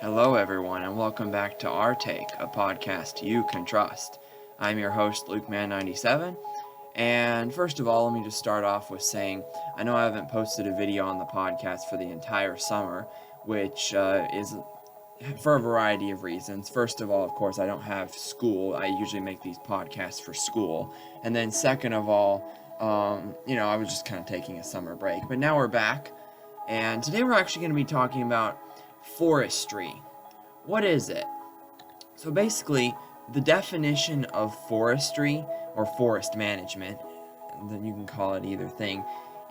Hello, everyone, and welcome back to Our Take, a podcast you can trust. I'm your host, LukeMan97, and first of all, let me just start off with saying I know I haven't posted a video on the podcast for the entire summer, which is for a variety of reasons. First of all, of course, I don't have school. I usually make these podcasts for school. And then second of all, I was just kind of taking a summer break. But now we're back, and today we're actually going to be talking about forestry. What is it? So basically, the definition of forestry or forest management, then you can call it either thing,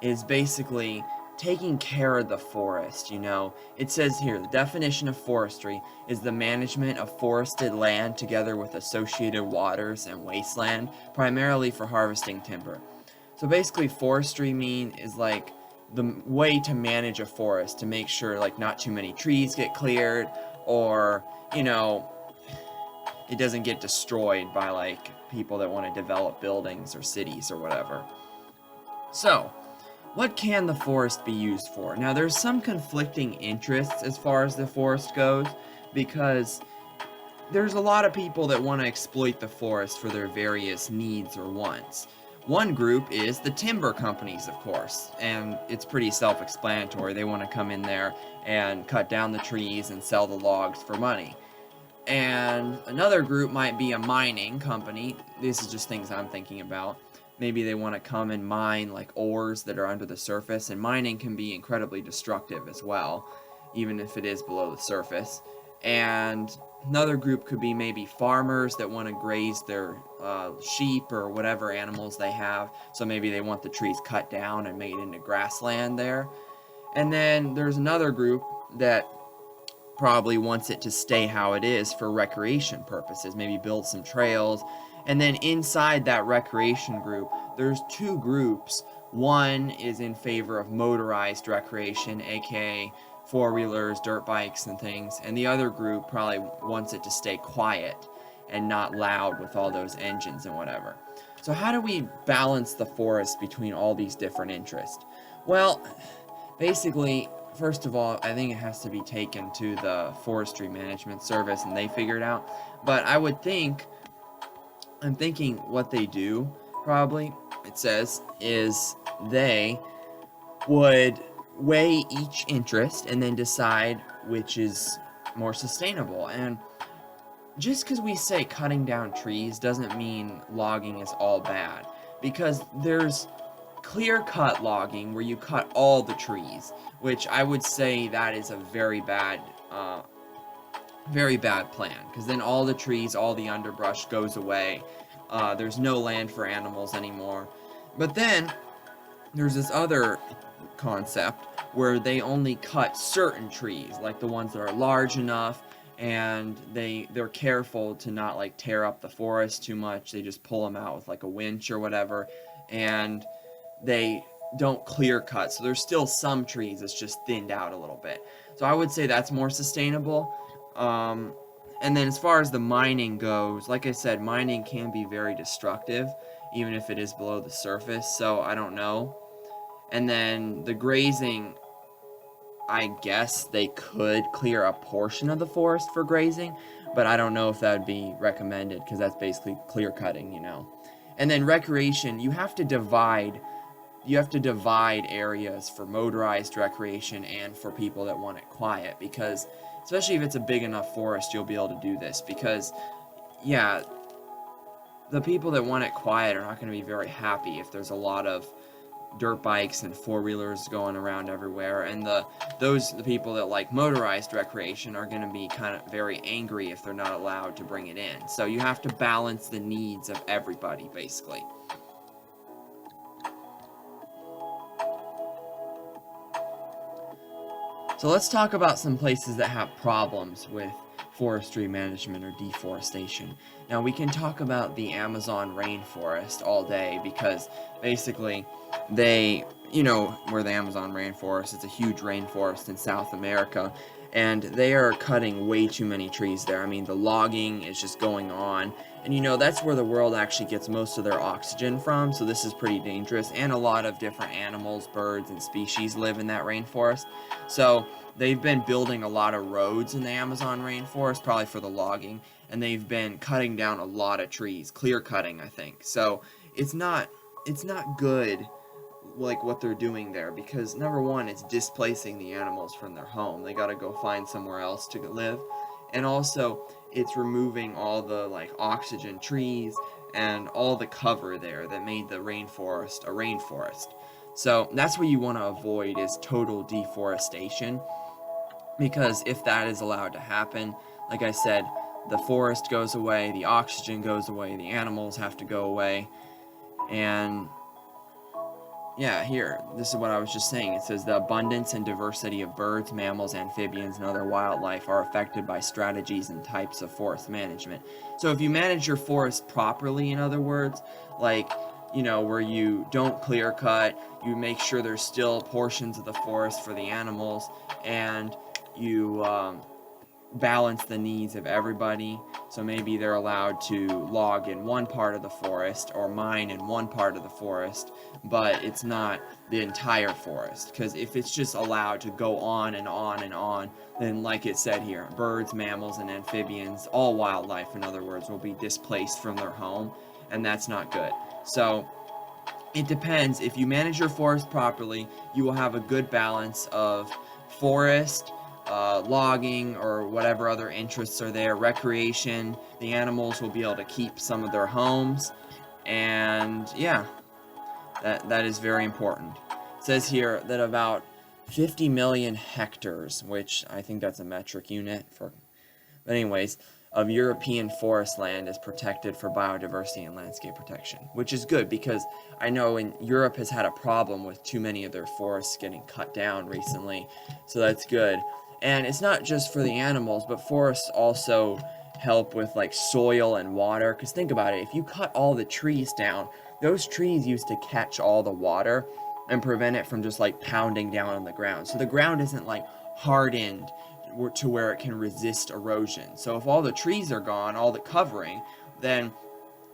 is basically taking care of the forest. It says here the definition of forestry is the management of forested land together with associated waters and wasteland, primarily for harvesting timber. So basically, forestry is like the way to manage a forest to make sure like not too many trees get cleared, or it doesn't get destroyed by like people that want to develop buildings or cities or whatever. So what can the forest be used for? Now there's some conflicting interests as far as the forest goes, because there's a lot of people that want to exploit the forest for their various needs or wants. One group is the timber companies, of course, and it's pretty self-explanatory. They want to come in there and cut down the trees and sell the logs for money. And another group might be a mining company. This is just things I'm thinking about. Maybe they want to come and mine like ores that are under the surface, and mining can be incredibly destructive as well, even if it is below the surface. And another group could be maybe farmers that want to graze their sheep or whatever animals they have. So maybe they want the trees cut down and made into grassland there. And then there's another group that probably wants it to stay how it is for recreation purposes, maybe build some trails. And then inside that recreation group, there's two groups. One is in favor of motorized recreation, aka four-wheelers, dirt bikes, and things, and the other group probably wants it to stay quiet and not loud with all those engines and whatever. So how do we balance the forest between all these different interests? Well, basically, first of all, I think it has to be taken to the Forestry Management Service and they figure it out. But I'm thinking what they do, probably, it says, is they would weigh each interest and then decide which is more sustainable. And just because we say cutting down trees doesn't mean logging is all bad, because there's clear-cut logging where you cut all the trees, which I would say that is a very bad plan, because then all the trees, all the underbrush goes away. There's no land for animals anymore. But then there's this other concept where they only cut certain trees, like the ones that are large enough, and they're careful to not like tear up the forest too much. They just pull them out with like a winch or whatever, and they don't clear cut. So there's still some trees that's just thinned out a little bit. So I would say that's more sustainable. And then as far as the mining goes, like I said, mining can be very destructive, even if it is below the surface, so I don't know. And then the grazing, I guess they could clear a portion of the forest for grazing, but I don't know if that would be recommended, because that's basically clear cutting. And then recreation, you have to divide areas for motorized recreation and for people that want it quiet, because especially if it's a big enough forest, you'll be able to do this, because yeah, the people that want it quiet are not going to be very happy if there's a lot of dirt bikes and four-wheelers going around everywhere, and the people that like motorized recreation are going to be kind of very angry if they're not allowed to bring it in. So you have to balance the needs of everybody, basically. So let's talk about some places that have problems with forestry management or deforestation. Now we can talk about the Amazon rainforest all day, because basically where the Amazon rainforest, it's a huge rainforest in South America, and they are cutting way too many trees there. I mean, the logging is just going on, and that's where the world actually gets most of their oxygen from, so this is pretty dangerous, and a lot of different animals, birds, and species live in that rainforest. So they've been building a lot of roads in the Amazon rainforest, probably for the logging, and they've been cutting down a lot of trees, clear cutting, I think. So it's not good, like what they're doing there, because number one, it's displacing the animals from their home. They got to go find somewhere else to live, and also it's removing all the like oxygen trees and all the cover there that made the rainforest a rainforest. So that's what you want to avoid, is total deforestation, because if that is allowed to happen, like I said, the forest goes away, the oxygen goes away, the animals have to go away, and yeah, here, this is what I was just saying. It says the abundance and diversity of birds, mammals, amphibians, and other wildlife are affected by strategies and types of forest management. So if you manage your forest properly, in other words, like, where you don't clear cut, you make sure there's still portions of the forest for the animals, and you balance the needs of everybody. So maybe they're allowed to log in one part of the forest or mine in one part of the forest, but it's not the entire forest. Because if it's just allowed to go on and on and on, then like it said here, birds, mammals, and amphibians, all wildlife in other words, will be displaced from their home, and that's not good. So it depends. If you manage your forest properly, you will have a good balance of forest, logging, or whatever other interests are there, recreation. The animals will be able to keep some of their homes, and yeah, that is very important. It says here that about 50 million hectares, which I think that's a metric unit for, but anyways, of European forest land is protected for biodiversity and landscape protection, which is good, because I know Europe has had a problem with too many of their forests getting cut down recently, so that's good. And it's not just for the animals, but forests also help with like soil and water, because think about it, if you cut all the trees down, those trees used to catch all the water and prevent it from just like pounding down on the ground. So the ground isn't like hardened to where it can resist erosion. So if all the trees are gone, all the covering, then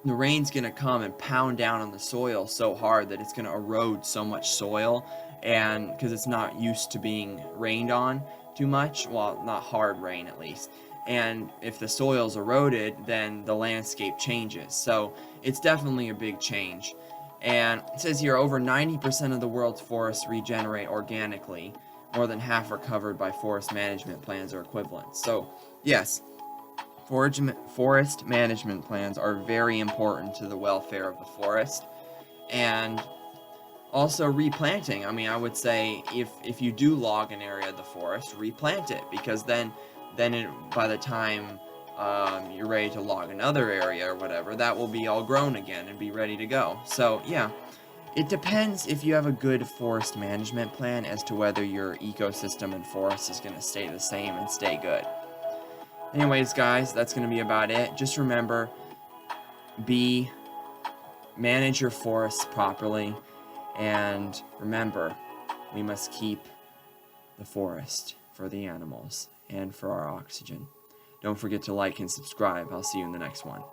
the rain's going to come and pound down on the soil so hard that it's going to erode so much soil, and because it's not used to being rained on too much, well, not hard rain at least. And if the soil's eroded, then the landscape changes. So it's definitely a big change. And it says here over 90% of the world's forests regenerate organically. More than half are covered by forest management plans or equivalents. So, yes, forest management plans are very important to the welfare of the forest. And also replanting. I mean, I would say if you do log an area of the forest, replant it, because then by the time you're ready to log another area or whatever, that will be all grown again and be ready to go. So, yeah. It depends if you have a good forest management plan as to whether your ecosystem and forest is going to stay the same and stay good. Anyways, guys, that's going to be about it. Just remember, manage your forests properly, and remember, we must keep the forest for the animals and for our oxygen. Don't forget to like and subscribe. I'll see you in the next one.